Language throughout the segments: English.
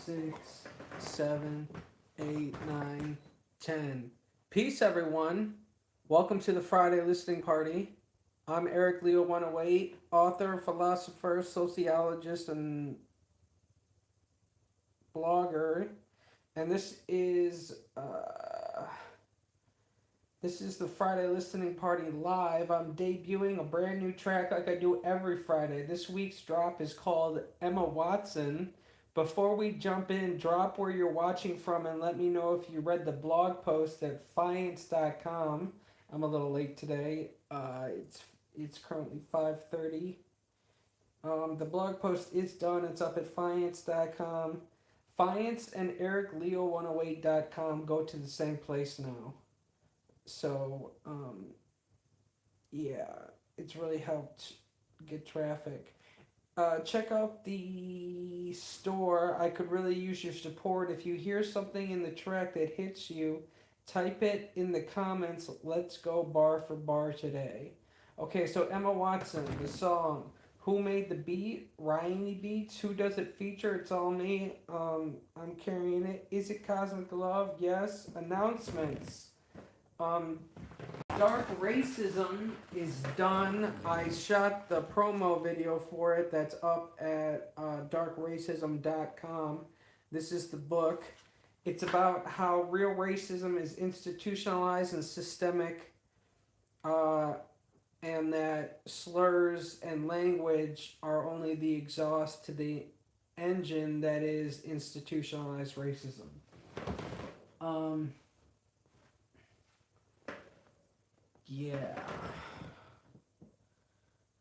6, 7, 8, 9, 10. Peace, everyone. Welcome to the Friday Listening Party. I'm Eric Leo 108, author, philosopher, sociologist, and blogger. And this is the Friday Listening Party live. I'm debuting a brand new track like I do every Friday. This week's drop is called Emma Watson. Before we jump in, drop where you're watching from and let me know if you read the blog post at fiance.com. I'm a little late today. It's currently 5:30. The blog post is done. It's up at fiance.com. Fiance and ericleo108.com go to the same place now. So, yeah, it's really helped get traffic. Check out the store. I could really use your support. If you hear something in the track that hits you, type it in the comments. Let's go bar for bar today. Okay, so Emma Watson, the song. Who made the beat? Ryanie Beats. Who does it feature? It's all me. I'm carrying it. Is it Cosmic Love? Yes. Announcements. Um, Dark Racism is done. I shot the promo video for it that's up at darkracism.com. This is the book. It's about how real racism is institutionalized and systemic, and that slurs and language are only the exhaust to the engine that is institutionalized racism. Yeah.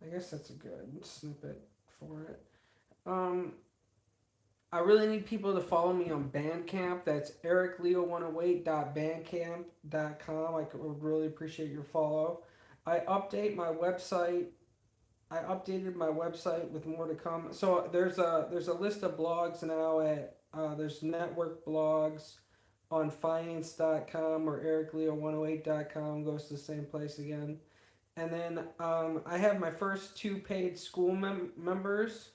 I guess that's a good snippet for it. I really need people to follow me on Bandcamp. That's ericleo108.bandcamp.com. I would really appreciate your follow. I update my website. I updated my website with more to come. So there's a list of blogs now at there's network blogs on fiance.com or ericleo108.com, goes to the same place again. And then I have my first 2 paid school members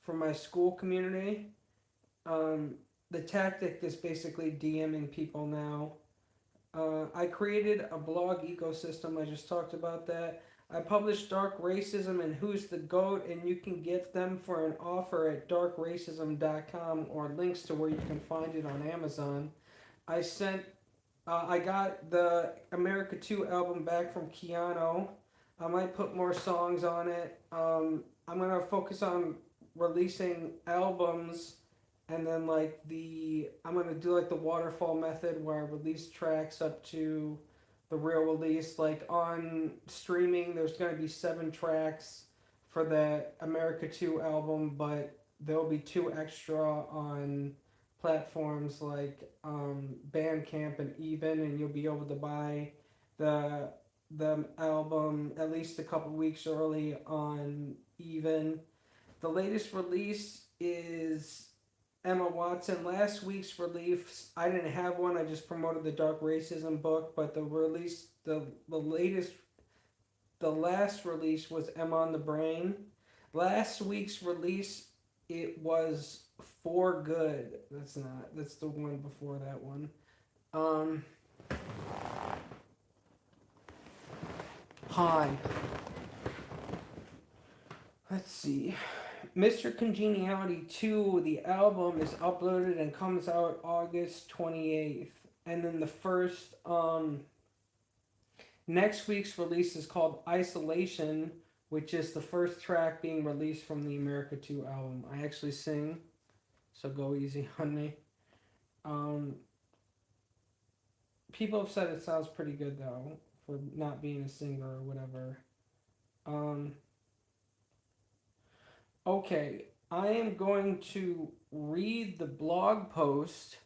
for my school community. The tactic is basically DMing people now. I created a blog ecosystem. I just talked about that. I published Dark Racism and Who's the Goat, and you can get them for an offer at darkracism.com or links to where you can find it on Amazon. I got the America 2 album back from Keanu. I might put more songs on it. I'm gonna focus on releasing albums, and then I'm gonna do like the waterfall method where I release tracks up to the real release. Like on streaming, there's gonna be 7 tracks for the America 2 album, but there'll be 2 extra on platforms like Bandcamp and Even, and you'll be able to buy the album at least a couple weeks early on Even. The latest release is Emma Watson. Last week's release, I didn't have one. I just promoted the Dark Racism book, but the last release was Emma on the Brain. Last week's release, it was For Good. That's the one before that one. Hi. Let's see. Mr. Congeniality 2, the album is uploaded and comes out August 28th. And then the first, next week's release is called Isolation, which is the first track being released from the America 2 album. I actually sing, so go easy on me. People have said it sounds pretty good, though, for not being a singer or whatever. Okay, I am going to read the blog post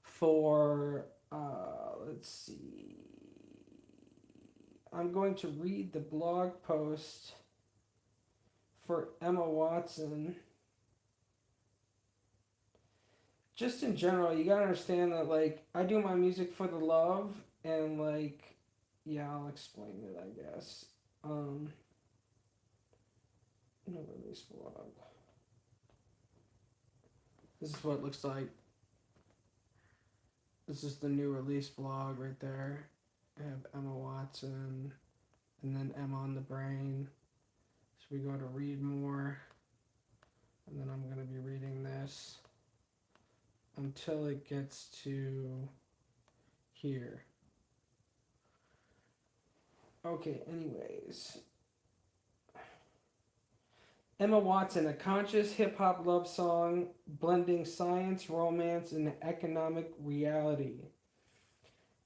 for, let's see. I'm going to read the blog post for Emma Watson. Just in general, you gotta understand that, I do my music for the love, and, yeah, I'll explain it, I guess. No release blog. This is what it looks like. This is the new release blog right there. I have Emma Watson and then Emma on the Brain. So we go to read more, and then I'm going to be reading this until it gets to here. Okay, anyways. Emma Watson, a conscious hip hop love song blending science, romance, and economic reality.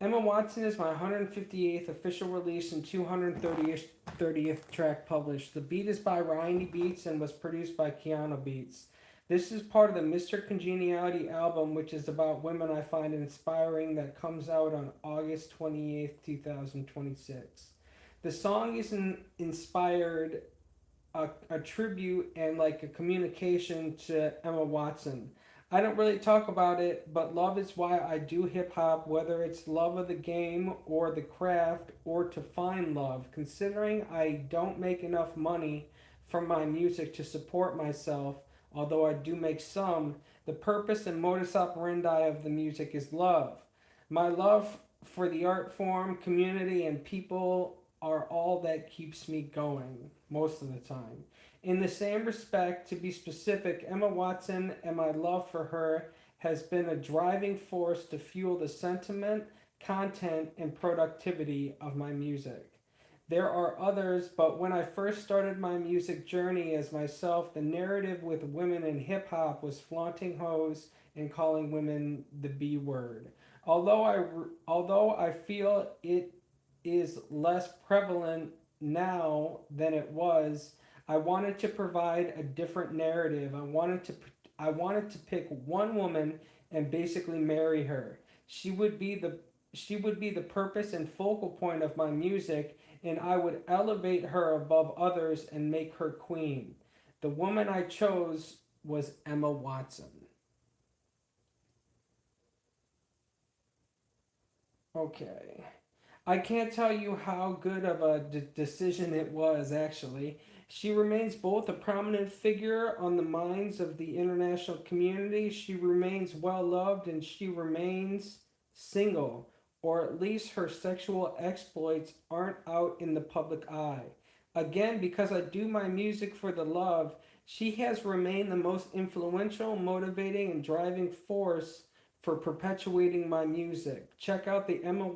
Emma Watson is my 158th official release and 230th track published. The beat is by Ryanie Beats and was produced by Keanu Beats. This is part of the Mr. Congeniality album, which is about women I find inspiring, that comes out on August 28th, 2026. The song is inspired a tribute and like a communication to Emma Watson. I don't really talk about it, but love is why I do hip hop, whether it's love of the game or the craft or to find love. Considering I don't make enough money from my music to support myself, although I do make some, the purpose and modus operandi of the music is love. My love for the art form, community, and people are all that keeps me going most of the time. In the same respect, to be specific, Emma Watson and my love for her has been a driving force to fuel the sentiment, content, and productivity of my music. There are others, but when I first started my music journey as myself, the narrative with women in hip hop was flaunting hoes and calling women the B word. Although I feel it is less prevalent now than it was, I wanted to provide a different narrative. I wanted to pick one woman and basically marry her. She would be the she would be the purpose and focal point of my music, and I would elevate her above others and make her queen. The woman I chose was Emma Watson. Okay. I can't tell you how good of a decision it was, actually. She remains both a prominent figure on the minds of the international community, she remains well loved, and she remains single, or at least her sexual exploits aren't out in the public eye. Again, because I do my music for the love, she has remained the most influential, motivating, and driving force for perpetuating my music. Check out the Emma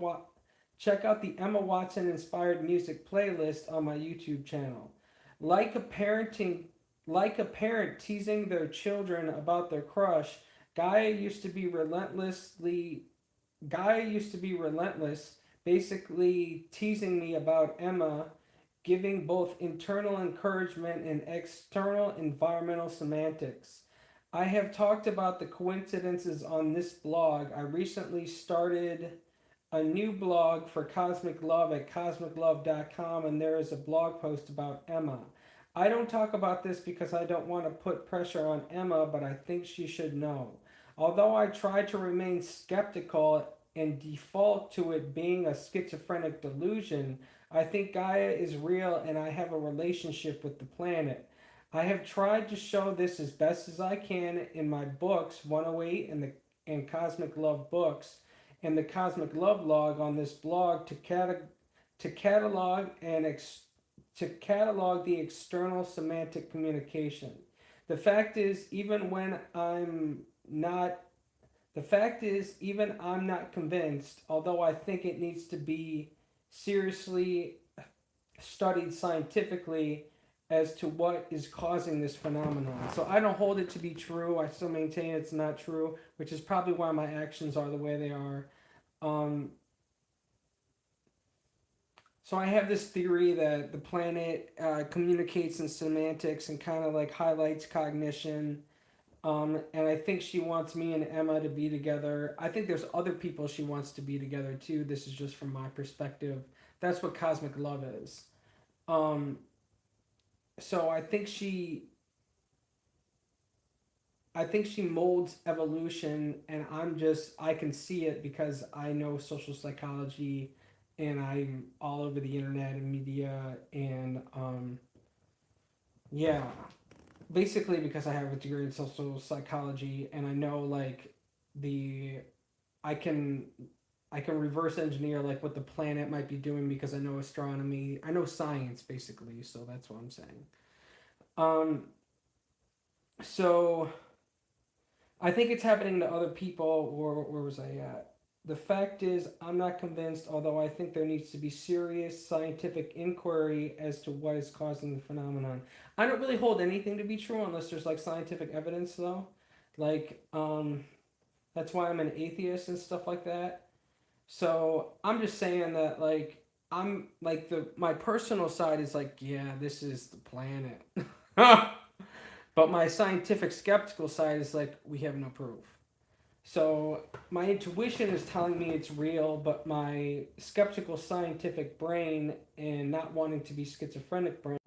Watson inspired music playlist on my YouTube channel. Like a parenting like a parent teasing their children about their crush, Gaia used to be relentlessly Gaia used to be relentless, basically teasing me about Emma, giving both internal encouragement and external environmental semantics. I have talked about the coincidences on this blog. I recently started a new blog for Cosmic Love at cosmiclove.com, and there is a blog post about Emma. I don't talk about this because I don't want to put pressure on Emma, but I think she should know. Although I try to remain skeptical and default to it being a schizophrenic delusion, I think Gaia is real and I have a relationship with the planet. I have tried to show this as best as I can in my books, 108 and Cosmic Love books, and the Cosmic Love log on this blog to catalog and to catalog the external semantic communication. The fact is, even when I'm not the fact is, even I'm not convinced, although I think it needs to be seriously studied scientifically as to what is causing this phenomenon. So I don't hold it to be true. I still maintain it's not true, which is probably why my actions are the way they are. Um, so I have this theory that the planet communicates in semantics and kind of like highlights cognition. And I think she wants me and Emma to be together. I think there's other people she wants to be together too. This is just from my perspective. That's what cosmic love is. Um, so I think she molds evolution, and I can see it because I know social psychology, and I'm all over the internet and media, and yeah. basically because I have a degree in social psychology and I know like the I can I can reverse engineer like what the planet might be doing because I know astronomy. I know science basically, so that's what I'm saying. Um so I think it's happening to other people, or where was I at? The fact is, I'm not convinced, although I think there needs to be serious scientific inquiry as to what is causing the phenomenon. I don't really hold anything to be true unless there's like scientific evidence, though. Like, that's why I'm an atheist and stuff like that. So I'm just saying that, like, I'm like my personal side is like, yeah, this is the planet. But my scientific skeptical side is like, we have no proof. So my intuition is telling me it's real, but my skeptical scientific brain and not wanting to be schizophrenic brain.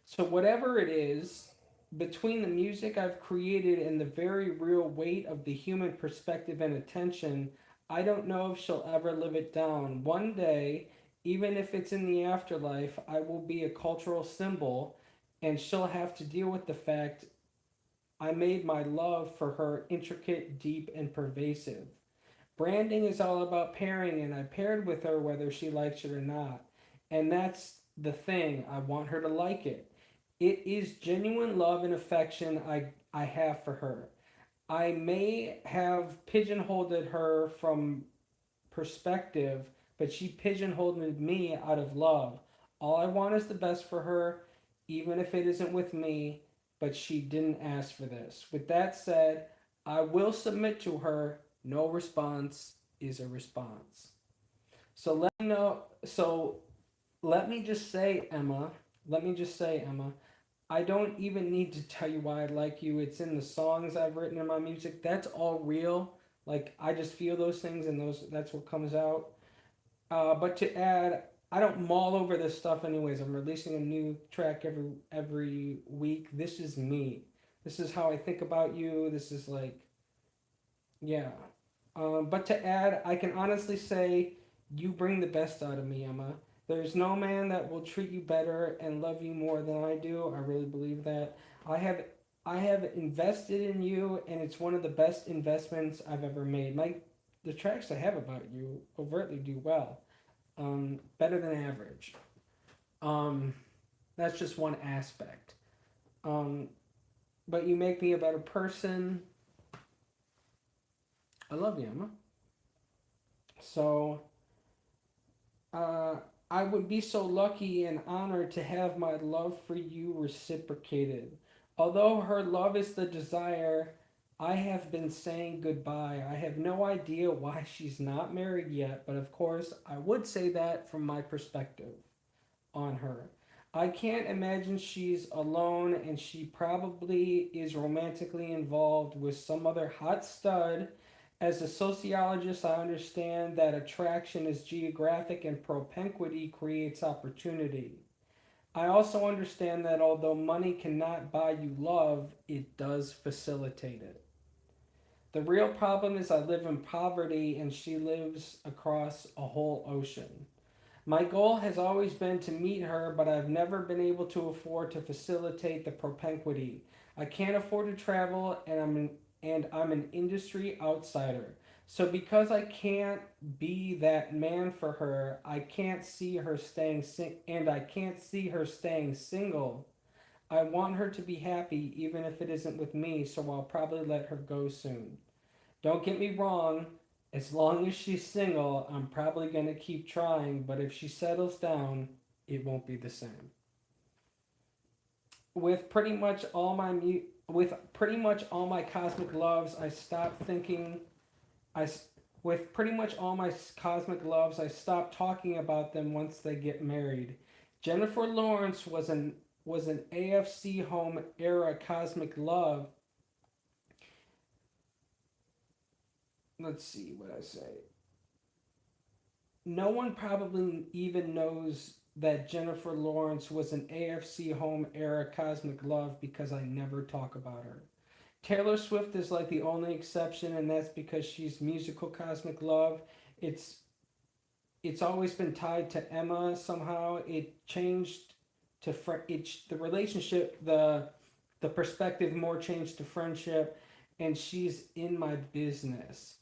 So whatever it is, between the music I've created and the very real weight of the human perspective and attention, I don't know if she'll ever live it down. One day, even if it's in the afterlife, I will be a cultural symbol, and she'll have to deal with the fact I made my love for her intricate, deep, and pervasive. Branding is all about pairing, and I paired with her whether she likes it or not. And that's the thing. I want her to like it. It is genuine love and affection I have for her. I may have pigeonholed her from perspective, but she pigeonholed me out of love. All I want is the best for her, even if it isn't with me, but she didn't ask for this. With that said, I will submit to her. No response is a response. So let me know. So let me just say, Emma. Let me just say, Emma. I don't even need to tell you why I like you. It's in the songs I've written in my music. That's all real. Like I just feel those things, and those that's what comes out. But to add, I don't mull over this stuff anyways. I'm releasing a new track every week. This is me. This is how I think about you. This is like, yeah. But to add, I can honestly say you bring the best out of me, Emma. There's no man that will treat you better and love you more than I do. I really believe that. I have I have invested in you, and it's one of the best investments I've ever made. The tracks I have about you overtly do well, better than average. Um, that's just one aspect. Um, but you make me a better person. I love you, Emma. So uh, I would be so lucky and honored to have my love for you reciprocated. Although her love is the desire, I have been saying goodbye. I have no idea why she's not married yet, but of course, I would say that from my perspective on her. I can't imagine she's alone and she probably is romantically involved with some other hot stud. As a sociologist, I understand that attraction is geographic and propinquity creates opportunity. I also understand that although money cannot buy you love, it does facilitate it. The real problem is I live in poverty and she lives across a whole ocean. My goal has always been to meet her, but I've never been able to afford to facilitate the propinquity. I can't afford to travel, and I'm an industry outsider. So because I can't be that man for her, I can't see her staying single. I want her to be happy even if it isn't with me, so I'll probably let her go soon. Don't get me wrong, as long as she's single, I'm probably going to keep trying, but if she settles down, it won't be the same. With pretty much all my with pretty much all my cosmic loves, I stopped thinking I with pretty much all my cosmic loves, I stopped talking about them once they get married. Jennifer Lawrence was an AFC home era cosmic love. Let's see what I say. No one probably even knows that Jennifer Lawrence was an AFC home era cosmic love because I never talk about her. Taylor Swift is like the only exception, and that's because she's musical cosmic love. It's it's always been tied to Emma somehow. It changed to the relationship. the perspective more changed to friendship, and she's in my business.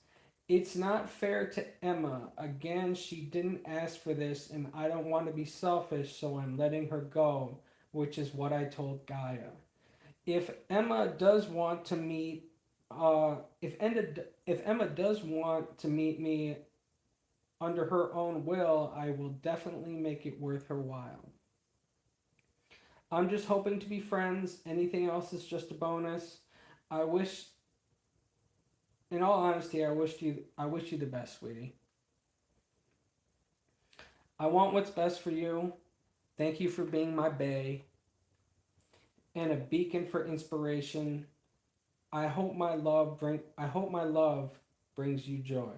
It's not fair to Emma. Again, she didn't ask for this, and I don't want to be selfish, so I'm letting her go, which is what I told Gaia. If Emma does want to meet, if Emma does want to meet me under her own will, I will definitely make it worth her while. I'm just hoping to be friends. Anything else is just a bonus. I wish, in all honesty, I wish you the best, sweetie. I want what's best for you. Thank you for being my bae and a beacon for inspiration. I hope my love brings you joy.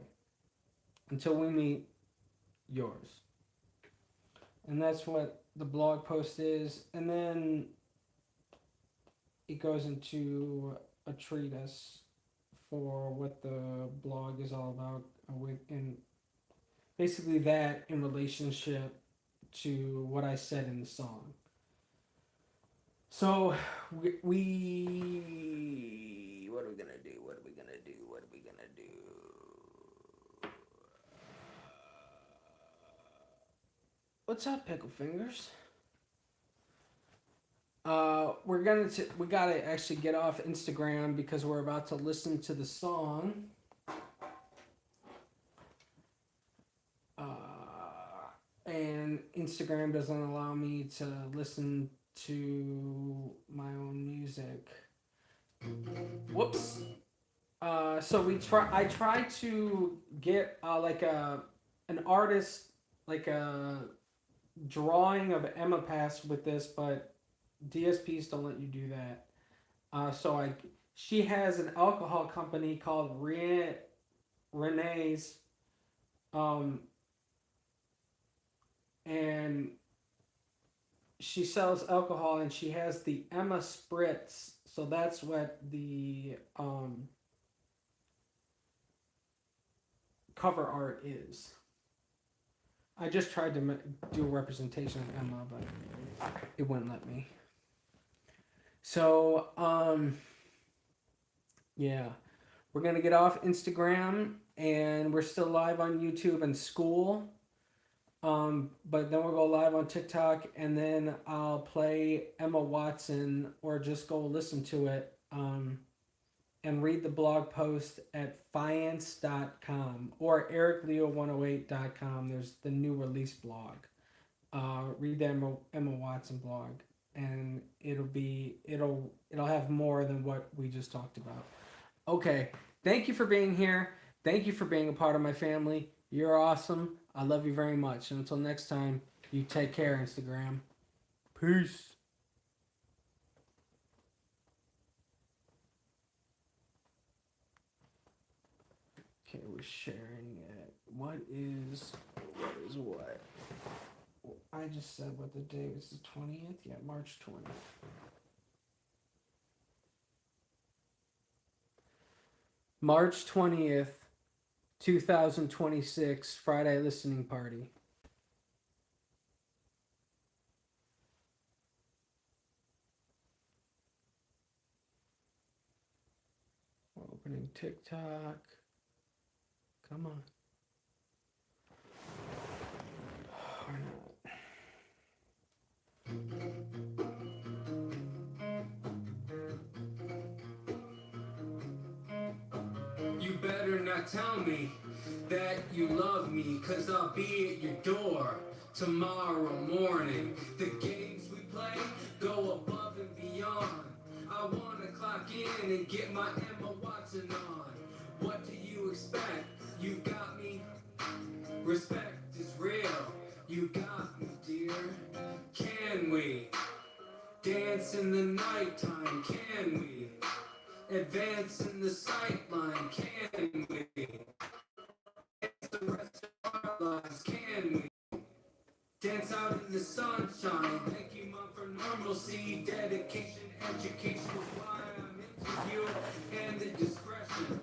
Until we meet, yours. And that's what the blog post is. And then it goes into a treatise for what the blog is all about, and basically that in relationship to what I said in the song. So we what are we gonna do? What are we gonna do? What are we gonna do? What's up, Pickle Fingers? We gotta actually get off Instagram because we're about to listen to the song. And Instagram doesn't allow me to listen to my own music. Whoops. So we try. I try to get like an artist, like a drawing of Emma Pass with this, but DSPs don't let you do that. She has an alcohol company called Renee's, um, and she sells alcohol, and she has the Emma Spritz. So that's what the cover art is. I just tried to do a representation of Emma, but it wouldn't let me. So, yeah, we're gonna get off Instagram, and we're still live on YouTube and school. But then we'll go live on TikTok, and then I'll play Emma Watson, or just go listen to it, and read the blog post at fiance.com or ericleo108.com. There's the new release blog. Read the Emma Watson blog, and it'll have more than what we just talked about. Okay, thank you for being here. Thank you for being a part of my family. You're awesome. I love you very much. And until next time, you take care, Instagram. Peace. Okay, we're sharing it. What is what? I just said what the day was, the 20th? Yeah, March 20th. March 20th, 2026, Friday listening party. We're opening TikTok. Come on. Or not. You better not tell me that you love me, cause I'll be at your door tomorrow morning. The games we play go above and beyond. I wanna clock in and get my Emma Watson on. What do you expect? You got me. Respect is real. You got me, dear. Can we dance in the nighttime? Can we advance in the sightline? Can we dance the rest of our lives? Can we dance out in the sunshine? Thank you, Mom, for normalcy, dedication, education is why I'm into you, and the discretion,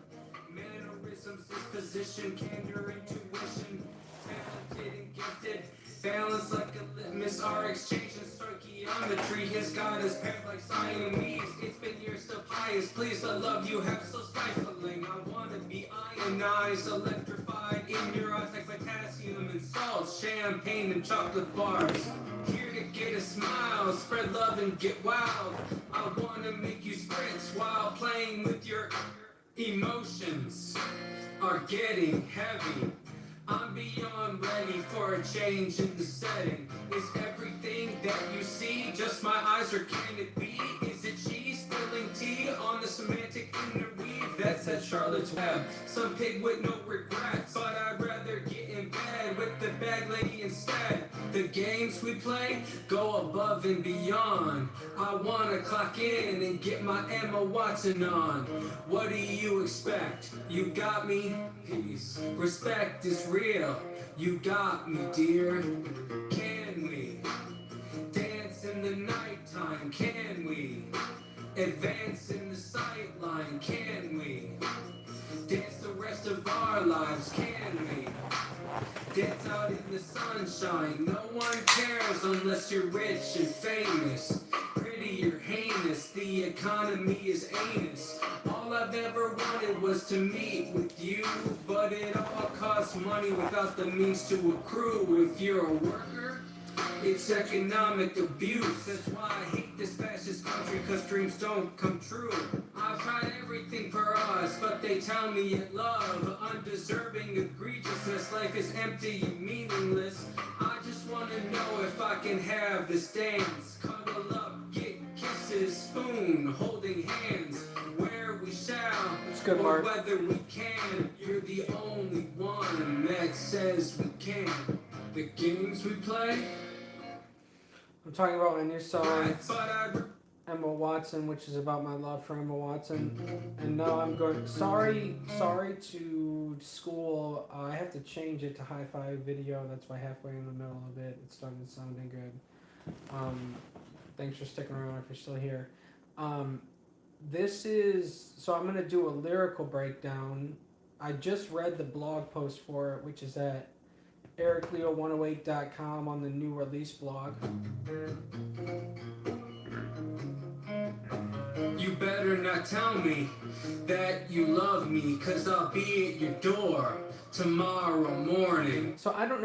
mannerisms, disposition, candor, intuition, talented and gifted, balance like a litmus, our exchange and circular geometry. His God is paired like Siamese. It's been years to pious. Please, the love you have so stifling. I want to be ionized, electrified in your eyes like potassium and salt, champagne and chocolate bars. Here to get a smile, spread love and get wild. I want to make you spritz while playing with your emotions are getting heavy. I'm beyond ready for a change in the setting. Is everything that you see just my eyes, or can it be? Is it she spilling tea on the semantic interweave? That's at Charlotte's Web. Some pig with no regrets, but I'd rather get in bed with the bag lady instead. The games we play go above and beyond. I wanna clock in and get my Emma Watson on. What do you expect? You got me? Peace. Respect is real. You got me, dear. Can we dance in the nighttime? Can we advance in the sight line? Can we dance the rest of our lives? Can we dance out in the sunshine? No one cares unless you're rich and famous. Pretty or heinous, the economy is anus. All I've ever wanted was to meet with you, but it all costs money without the means to accrue. If you're a worker, it's economic abuse. That's why I hate this fascist country, cause dreams don't come true. I've tried everything for us, but they tell me it love undeserving egregiousness. Life is empty and meaningless. I just wanna know if I can have this dance. Cuddle up, get kisses, spoon, holding hands. Where we shall, it's good, or whether we can. You're the only one that says we can. The games we play. I'm talking about my new song, Emma Watson, which is about my love for Emma Watson. And now I'm going, sorry to school, I have to change it to hi-fi video. That's why halfway in the middle of it, it's starting sounding good. Thanks for sticking around if you're still here. This is, so I'm going to do a lyrical breakdown. I just read the blog post for it, which is at ericleo108.com on the new release blog. You better not tell me that you love me, cause I'll be at your door tomorrow morning. So I don't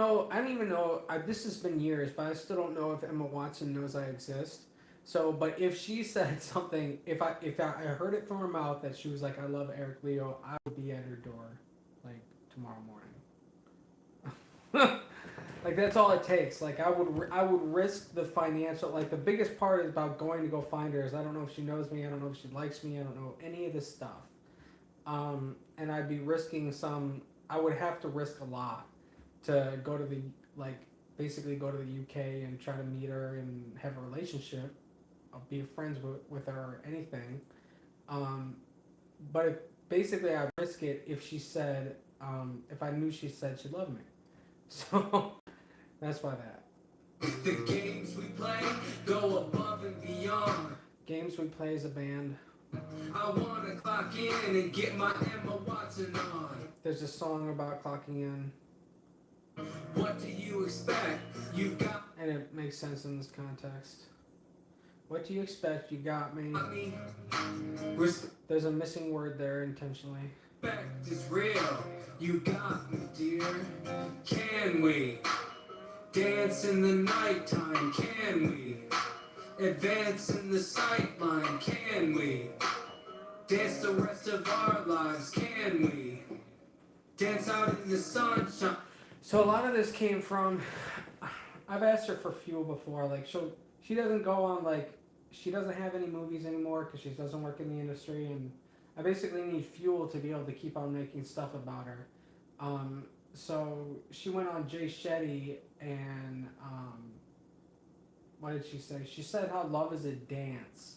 even know, this has been years, but I still don't know if Emma Watson knows I exist. So, but if she said something, if I heard it from her mouth that she was like, I love Eric Leo, I would be at her door, like, tomorrow morning. Like, that's all it takes. Like, I would risk the financial, like, the biggest part is about going to go find her is I don't know if she knows me, I don't know if she likes me, I don't know any of this stuff. And I'd be risking I would have to risk a lot to go to basically go to the UK and try to meet her and have a relationship. I'll be friends with her or anything. But basically I'd risk it if she said, if I knew she said she loved me. So that's why that. The games we play go above and beyond. Games we play as a band. I wanna clock in and get my Emma Watson on. There's a song about clocking in. What do you expect? You got, and it makes sense in this context. What do you expect? You got me. There's a missing word there intentionally. Respect is real. You got me, dear. Can we dance in the nighttime? Can we advance in the sight line? Can we dance the rest of our lives? Can we dance out in the sunshine? So a lot of this came from, I've asked her for fuel before. Like, she doesn't go on, like, she doesn't have any movies anymore because she doesn't work in the industry, and I basically need fuel to be able to keep on making stuff about her. So she went on Jay Shetty, and what did she say? She said how love is a dance,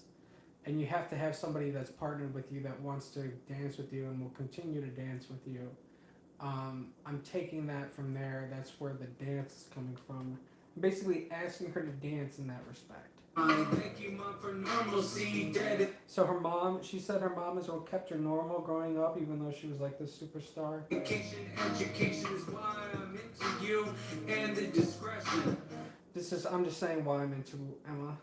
and you have to have somebody that's partnered with you that wants to dance with you and will continue to dance with you. I'm taking that from there. That's where the dance is coming from. I'm basically asking her to dance in that respect. Thank you, Mom, for normalcy. So her mom, she said her mom is what kept her normal growing up, even though she was like this superstar. Education is why I'm into you and the discretion. I'm just saying why I'm into Emma.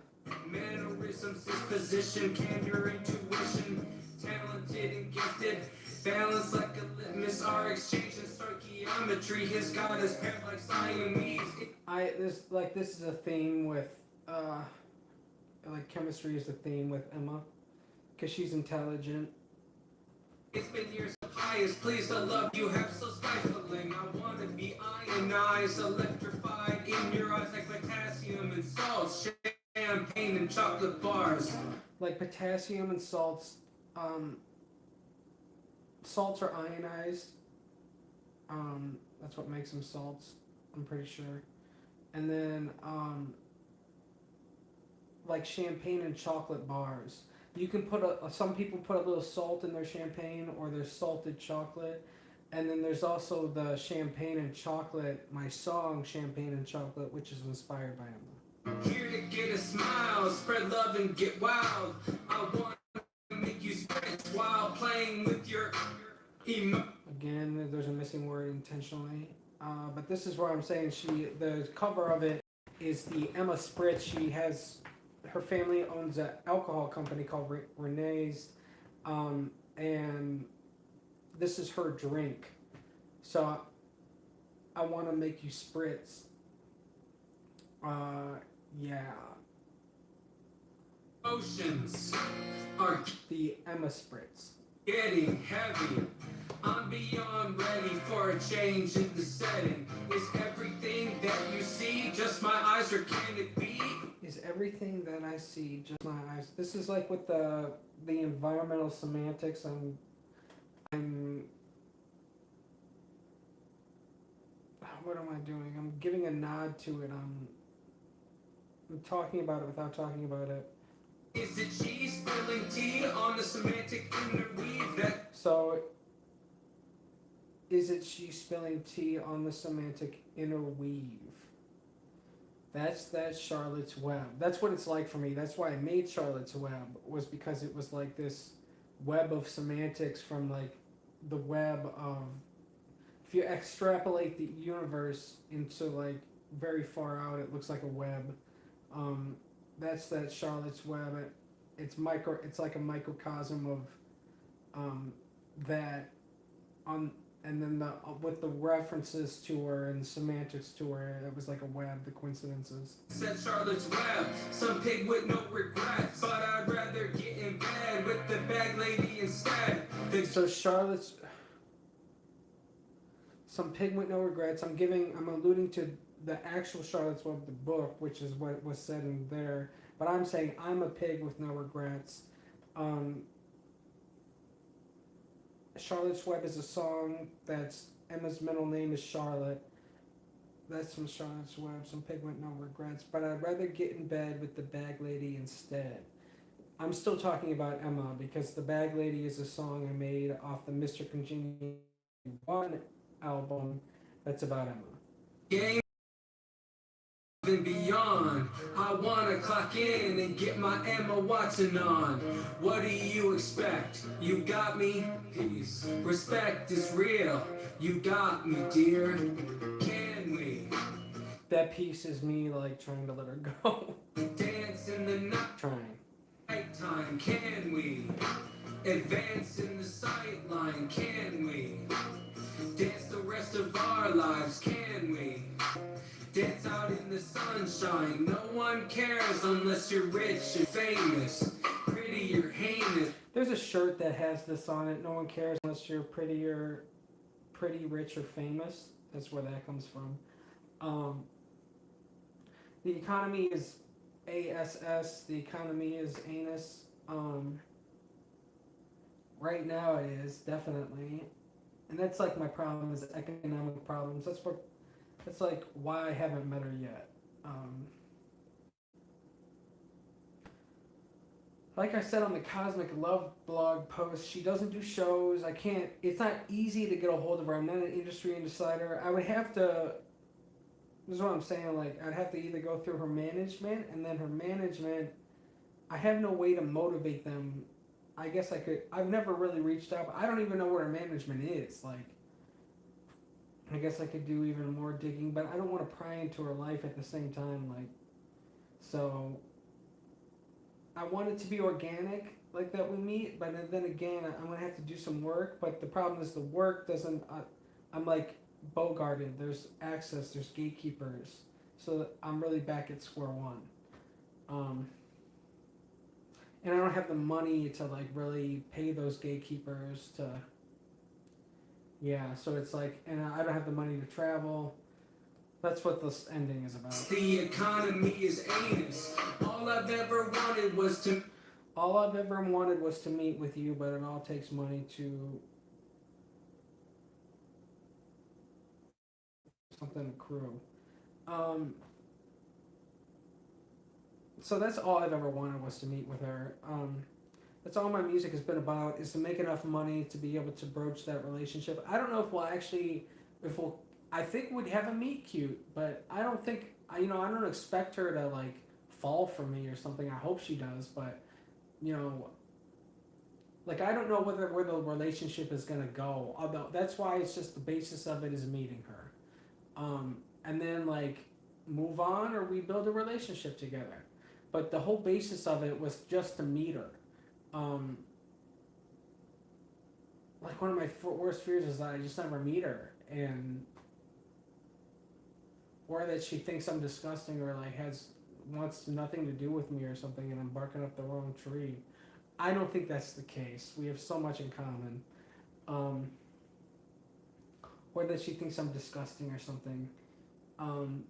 Mannerisms, disposition, candor, intuition, talented and gifted, balance like a litmus, our exchange in stoichiometry, his God is paired like Siamese. This is a theme with like chemistry is a theme with Emma because she's intelligent. It's been years of highest, please the love you have so stifling. I wanna be ionized, electrified in your eyes like potassium and salts, champagne and chocolate bars. Like potassium and salts, um, salts are ionized. That's what makes them salts. I'm pretty sure. And then like champagne and chocolate bars. You can put some people put a little salt in their champagne or their salted chocolate. And then there's also the champagne and chocolate, my song Champagne and Chocolate, which is inspired by Emma. Here to get a smile, spread love and get wild. I want to make you stretch while playing with your Again, there's a missing word intentionally. But this is where I'm saying the cover of it is the Emma Spritz. Her family owns an alcohol company called Renee's, and this is her drink. So I want to make you spritz. Yeah. Emotions are The Emma Spritz. getting heavy. I'm beyond ready for a change in the setting. Is everything that you see just my eyes, or can it be? Is everything that I see just my eyes? This is like with the environmental semantics. I'm what am I doing? I'm giving a nod to it. I'm talking about it without talking about it. Is it she spilling tea on the semantic interweave that So, is it she spilling tea on the semantic interweave? That's Charlotte's Web. That's what it's like for me. That's why I made Charlotte's Web, was because it was like this web of semantics from like the web of, if you extrapolate the universe into like very far out, it looks like a web. That's that Charlotte's Web. It's like a microcosm of that on, and then with the references to her and the semantics to her, it was like a web. The coincidences. said Charlotte's Web? Some pig with no regrets, but I'd rather get in bed with the bag lady instead. So Charlotte's, some pig with no regrets. I'm alluding to the actual Charlotte's Web, the book, which is what was said in there. But I'm saying I'm a pig with no regrets. Um, Charlotte's Web is a song that's Emma's middle name is Charlotte. That's from Charlotte's Web. Some pig with no regrets. But I'd rather get in bed with the bag lady instead. I'm still talking about Emma because the bag lady is a song I made off the Mr. Congeniality 1 album that's about Emma. Game and beyond. I wanna clock in and get my Emma Watson on. What do you expect? You got me? Peace. Respect is real. You got me, dear. Can we That piece is me like trying to let her go. dance in the Trying. nighttime? Can we advance in the sight line? Can we dance the rest of our lives? Can we dance out in the sunshine? No one cares unless you're rich and famous, pretty or heinous. There's a shirt that has this on it. No one cares unless you're pretty, rich, or famous. That's where that comes from. The economy is ASS. The economy is anus. Right now it is definitely, and that's like my problem is economic problems. That's like why I haven't met her yet. Like I said on the Cosmic Love blog post, she doesn't do shows. I can't. It's not easy to get a hold of her. I'm not an industry insider. I would have to. This is what I'm saying. Like I'd have to either go through her management, and then her management, I have no way to motivate them. I guess I could. I've never really reached out. But I don't even know what her management is. Like, I guess I could do even more digging, but I don't want to pry into her life at the same time. Like, so I want it to be organic, like that we meet, but then again, I'm gonna have to do some work. But the problem is the work doesn't. I'm like bogarted. There's access. There's gatekeepers. So I'm really back at square one. Um, and I don't have the money to like really pay those gatekeepers to. Yeah, so it's like, and I don't have the money to travel. That's what this ending is about. The economy is anus. All I've ever wanted was to. All I've ever wanted was to meet with you, but it all takes money to something accrue. Um, so that's all I've ever wanted was to meet with her. That's all my music has been about is to make enough money to be able to broach that relationship. I don't know if we'll actually, if we'll, I think we'd have a meet cute, but I don't think, I don't expect her to like fall for me or something. I hope she does, but you know, like I don't know where the relationship is gonna go. Although that's why it's just the basis of it is meeting her, and then like move on or we build a relationship together. But the whole basis of it was just to meet her. Um, like one of my worst fears is that I just never meet her, and or that she thinks I'm disgusting or like has wants nothing to do with me or something, and I'm barking up the wrong tree. I don't think that's the case. We have so much in common. Um, or that she thinks I'm disgusting or something.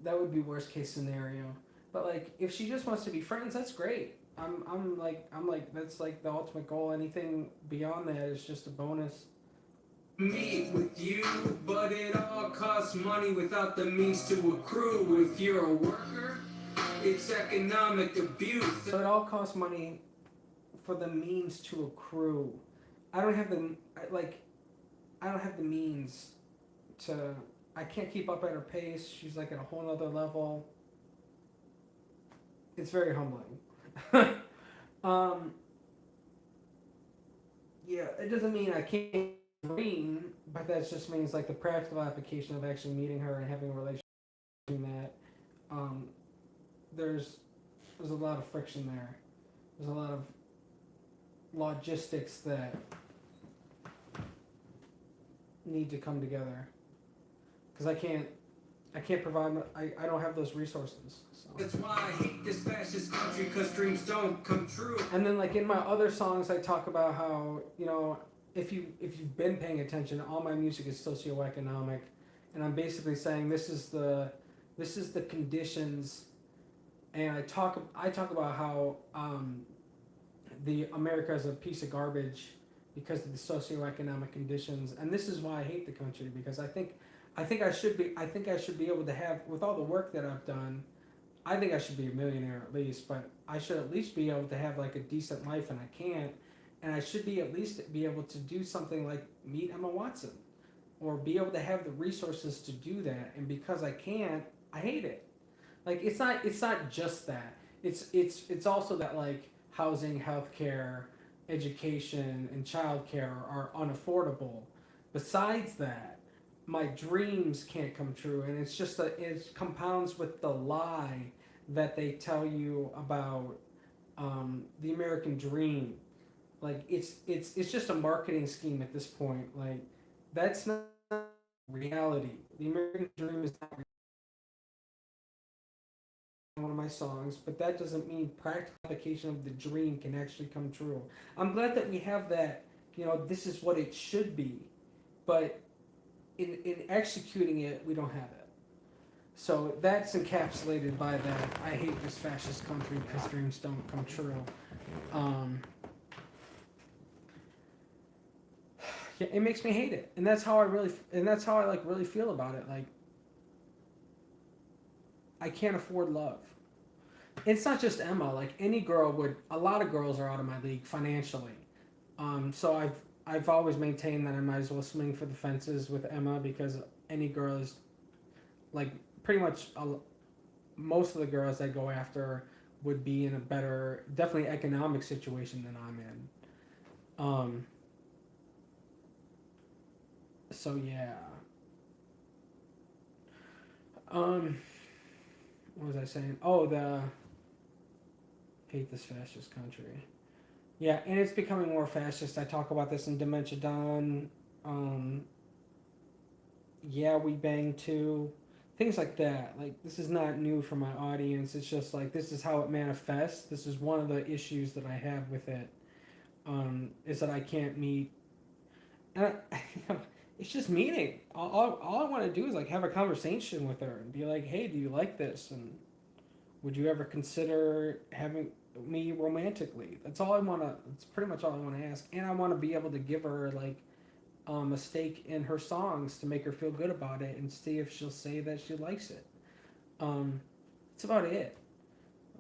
That would be worst case scenario. But like, if she just wants to be friends, that's great. I'm like that's like the ultimate goal. Anything beyond that is just a bonus. Meet with you, but it all costs money without the means to accrue. If you're a worker, it's economic abuse. So it all costs money for the means to accrue. I don't have the like. I don't have the means to. I can't keep up at her pace. She's like at a whole other level. It's very humbling. um, yeah, it doesn't mean I can't dream, but that just means like the practical application of actually meeting her and having a relationship. That um, there's there's a lot of friction there. There's a lot of logistics that need to come together because I can't provide I don't have those resources. So. That's why I hate this fascist country, cause dreams don't come true. And then like in my other songs I talk about how, if you've been paying attention, all my music is socioeconomic, and I'm basically saying this is the conditions, and I talk about how the America is a piece of garbage because of the socioeconomic conditions, and this is why I hate the country, because I think I should be able to have, with all the work that I've done, I think I should be a millionaire at least, but I should at least be able to have like a decent life, and I can't, and I should be at least be able to do something like meet Emma Watson, or be able to have the resources to do that, and because I can't, I hate it. Like it's not just that. It's also that like housing, healthcare, education, and childcare are unaffordable. Besides that, my dreams can't come true, and it's just it compounds with the lie that they tell you about the American dream. Like it's just a marketing scheme at this point. Like that's not reality. The American dream is not one of my songs, but that doesn't mean practical application of the dream can actually come true. I'm glad that we have that. This is what it should be, but in executing it, we don't have it. So that's encapsulated by that. I hate this fascist country because dreams don't come true. Um, yeah, it makes me hate it, and that's how I like really feel about it. Like I can't afford love. It's not just Emma. Like any girl would. A lot of girls are out of my league financially. So I've always maintained that I might as well swing for the fences with Emma because any girl is like pretty much most of the girls I go after would be in a better, definitely economic situation than I'm in. So yeah. Um, what was I saying? Oh, the Hate this fascist country. Yeah, and it's becoming more fascist. I talk about this in Dementia Dawn. Um, yeah, we bang too. Things like that. Like, this is not new for my audience. It's just like, this is how it manifests. This is one of the issues that I have with it. Is that I can't meet. And it's just meeting. All I want to do is like have a conversation with her and be like, hey, do you like this? And would you ever consider having me romantically? That's all I want to. That's pretty much all I want to ask. And I want to be able to give her like a stake in her songs to make her feel good about it and see if she'll say that she likes it. Um, that's about it.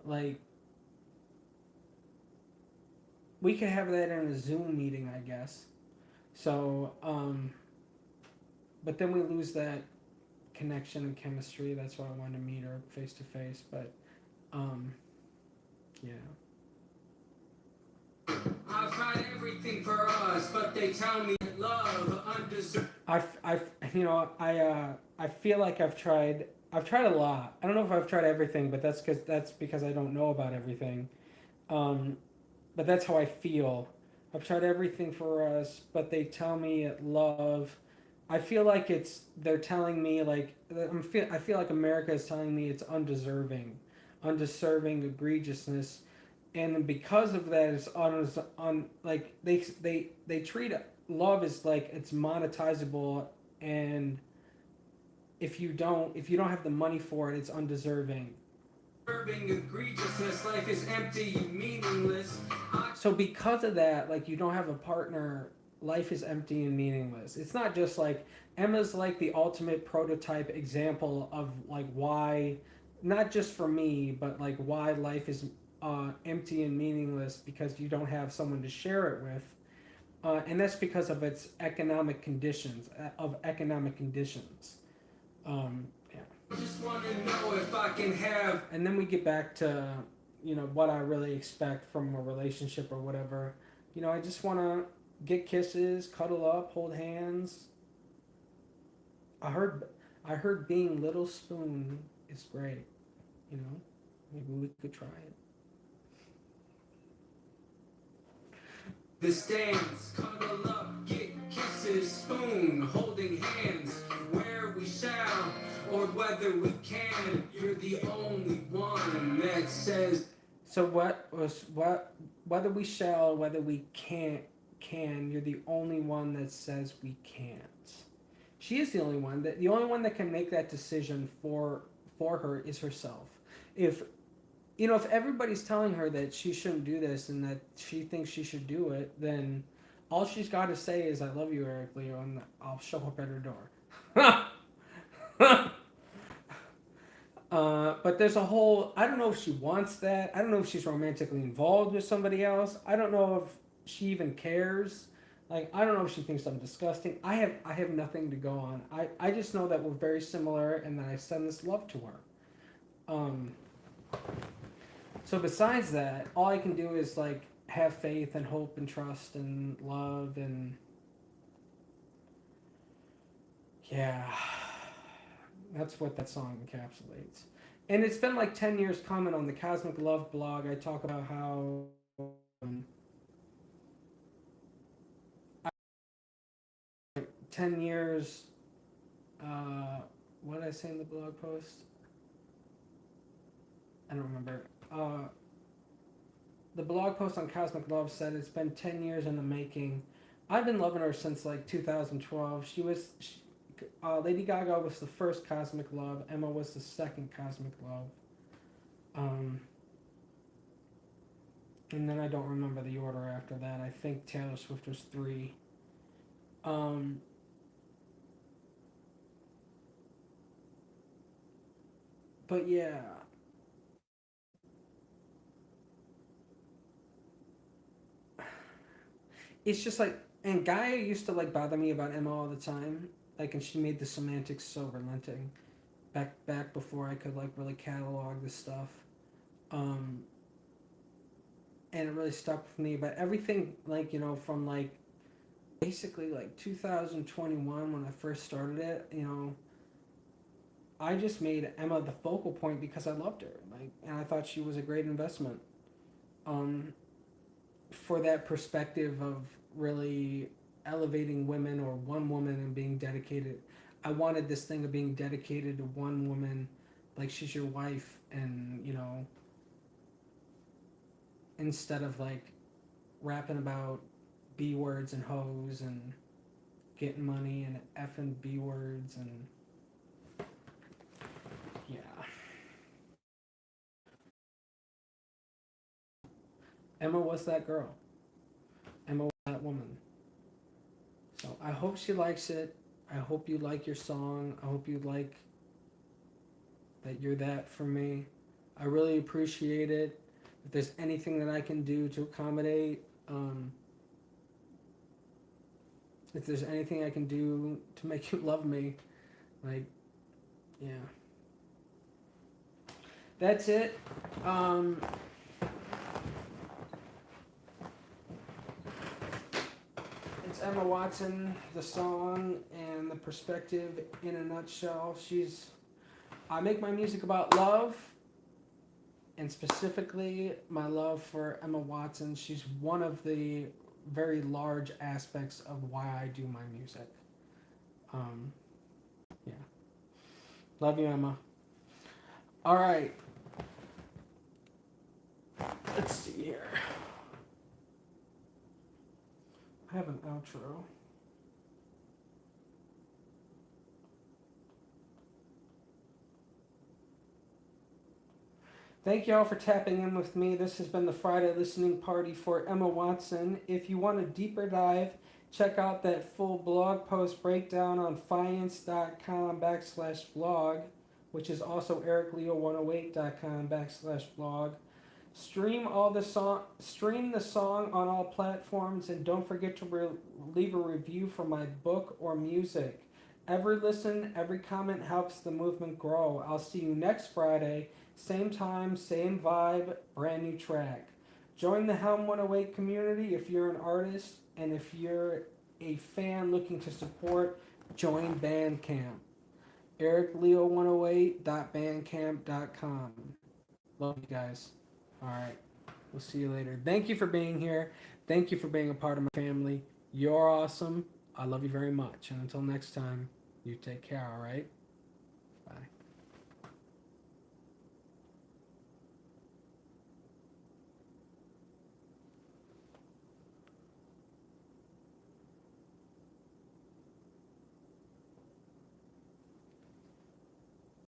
Like, we could have that in a Zoom meeting, I guess. So, but then we lose that connection and chemistry. That's why I wanted to meet her face to face. But, um, yeah. I've tried everything for us, but they tell me love undeserved. I feel like I've tried a lot. I don't know if I've tried everything, but that's because I don't know about everything. Um, but that's how I feel. I've tried everything for us, but they tell me love. I feel like they're telling me like I feel like America is telling me it's undeserving egregiousness, and because of that, it's on like they treat love as like it's monetizable, and if you don't have the money for it, it's undeserving. Egregiousness, life is empty, meaningless. So because of that, like you don't have a partner, life is empty and meaningless. It's not just like Emma's like the ultimate prototype example of like why, not just for me, but like why life is empty and meaningless because you don't have someone to share it with. And that's because of its economic conditions, yeah. I just want to know if I can have. And then we get back to, what I really expect from a relationship or whatever. I just want to get kisses, cuddle up, hold hands. I heard, I heard being little spoon is great. You know, maybe we could try it. This dance, cuddle up, get kisses, spoon, holding hands, where we shall, or whether we can. You're the only one that says. So whether we shall, whether we can, you're the only one that says we can't. She is the only one that can make that decision for her is herself. If if everybody's telling her that she shouldn't do this and that she thinks she should do it, then all she's got to say is "I love you, Eric Leo," and I'll show up at her door. But there's a whole. I don't know if she wants that. I don't know if she's romantically involved with somebody else. I don't know if she even cares. Like I don't know if she thinks I'm disgusting. I have nothing to go on. I just know that we're very similar and that I send this love to her. So besides that, all I can do is like have faith and hope and trust and love and yeah, that's what that song encapsulates. And it's been like 10 years coming. On the Cosmic Love blog, I talk about how um, 10 years, what did I say in the blog post? I don't remember. The blog post on Cosmic Love said it's been 10 years in the making. I've been loving her since like 2012. Lady Gaga was the first Cosmic Love. Emma was the second Cosmic Love. And then I don't remember the order after that. I think Taylor Swift was 3. But yeah. It's just like, and Gaia used to like bother me about Emma all the time. Like, and she made the semantics so relenting. Back before I could like really catalog this stuff. Um, and it really stuck with me. But everything like from like basically like 2021 when I first started it, I just made Emma the focal point because I loved her, like, and I thought she was a great investment. for that perspective of really elevating women or one woman and being dedicated. I wanted this thing of being dedicated to one woman, like she's your wife, and instead of like rapping about B words and hoes and getting money and effing B words and yeah. Emma was that girl. Emma was that woman. So I hope she likes it. I hope you like your song. I hope you like that you're that for me. I really appreciate it. If there's anything that I can do to accommodate, if there's anything I can do to make you love me, like, yeah. That's it. It's Emma Watson, the song and the perspective in a nutshell. I make my music about love, and specifically my love for Emma Watson. She's one of the very large aspects of why I do my music. Yeah. Love you, Emma. All right. Let's see here. I have an outro. Thank you all for tapping in with me. This has been the Friday listening party for Emma Watson. If you want a deeper dive, check out that full blog post breakdown on fiance.com/blog, which is also ericleo108.com/blog. Stream the song on all platforms, and don't forget to leave a review for my book or music. Every listen, every comment helps the movement grow. I'll see you next Friday, same time, same vibe, brand new track. Join the Helm 108 community if you're an artist, and if you're a fan looking to support, join Bandcamp. ericleo108.bandcamp.com. Love you guys. All right. We'll see you later. Thank you for being here. Thank you for being a part of my family. You're awesome. I love you very much. And until next time, you take care, all right?